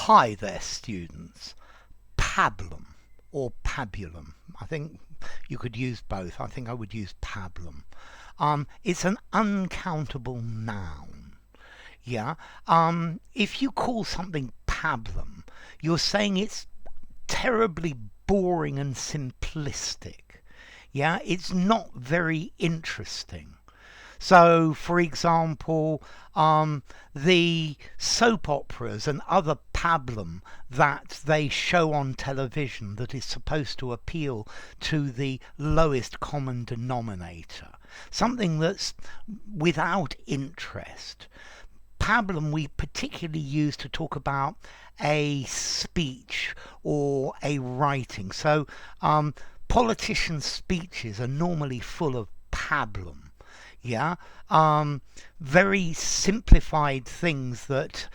Hi there, students. Pablum or Pabulum. I think you could use both. I think I would use Pablum. It's an uncountable noun. Yeah. If you call something Pablum, you're saying it's terribly boring and simplistic. Yeah. It's not very interesting. So, for example, the soap operas and other pablum that they show on television that is supposed to appeal to the lowest common denominator, something that's without interest. Pablum we particularly use to talk about a speech or a writing. So, politicians' speeches are normally full of pablum. Yeah, very simplified things that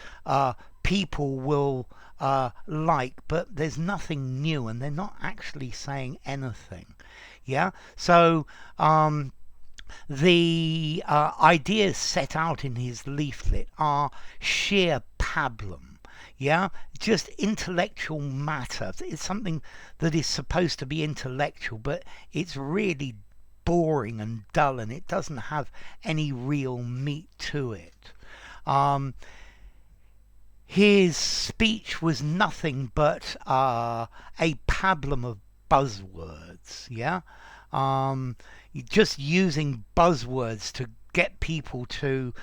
people will like, but there's nothing new, and they're not actually saying anything. Yeah, so the ideas set out in his leaflet are sheer pablum. Yeah, just intellectual matter. It's something that is supposed to be intellectual, but it's really boring and dull, and it doesn't have any real meat to it. His speech was nothing but a pablum of buzzwords. Yeah, just using buzzwords to get people to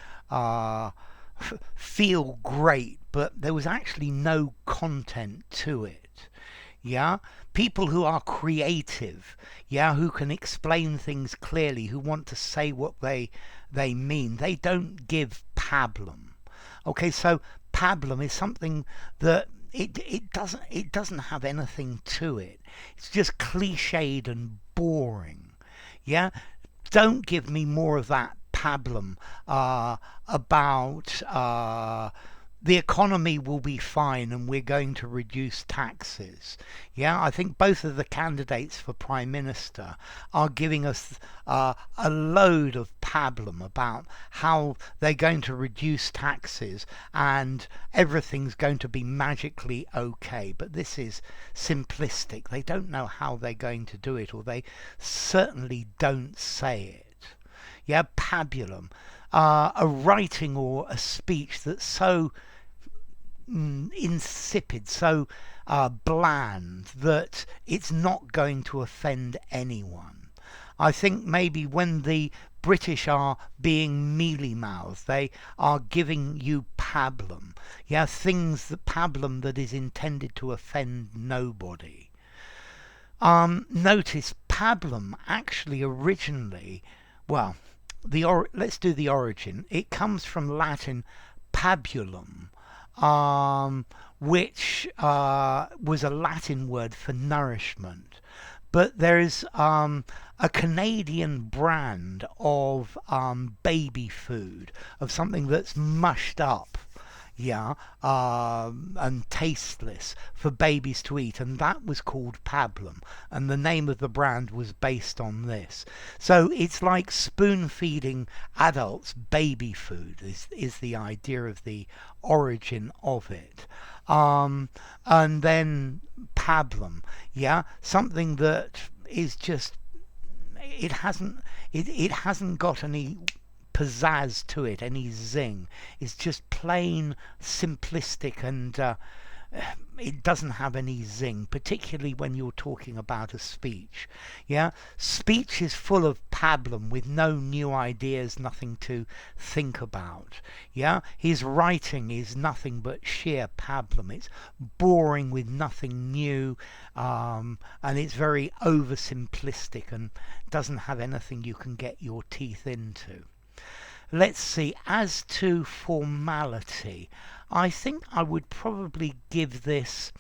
feel great, but there was actually no content to it. Yeah, people who are creative, yeah, who can explain things clearly, who want to say what they mean, they don't give pablum. Okay, so pablum is something that it doesn't have anything to it. It's just cliched and boring. Yeah, don't give me more of that pablum about the economy will be fine and we're going to reduce taxes. Yeah, I think both of the candidates for Prime Minister are giving us a load of pablum about how they're going to reduce taxes and everything's going to be magically okay. But this is simplistic. They don't know how they're going to do it, or they certainly don't say it. Yeah, pabulum. A writing or a speech that's so insipid, so bland that it's not going to offend anyone. I think maybe when the British are being mealy-mouthed, they are giving you pablum. Yeah, pablum that is intended to offend nobody. Notice pablum actually originally, well, let's do the origin. It comes from Latin pabulum, which was a Latin word for nourishment. But there's a Canadian brand of baby food, of something that's mushed up, yeah, and tasteless for babies to eat, and that was called Pablum, and the name of the brand was based on this. So it's like spoon feeding adults baby food is the idea of the origin of it. And then Pablum, yeah, something that is just it hasn't got any pizzazz to it, any zing. It's just plain simplistic, and it doesn't have any zing, particularly when you're talking about a speech. Yeah, speech is full of pablum with no new ideas, nothing to think about. Yeah, his writing is nothing but sheer pablum. It's boring with nothing new, and it's very oversimplistic and doesn't have anything you can get your teeth into. Let's see, as to formality, I think I would probably give this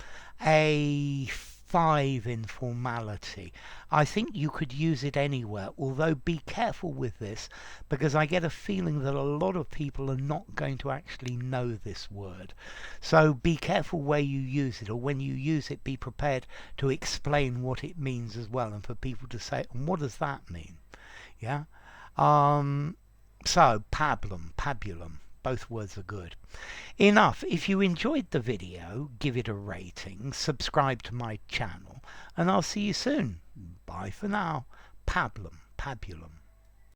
a 5 in formality. I think you could use it anywhere, although be careful with this, because I get a feeling that a lot of people are not going to actually know this word. So be careful where you use it, or when you use it, be prepared to explain what it means as well, and for people to say, and what does that mean? Yeah? So, pabulum. Both words are good. Enough. If you enjoyed the video, give it a rating, subscribe to my channel, and I'll see you soon. Bye for now. Pablum, Pabulum.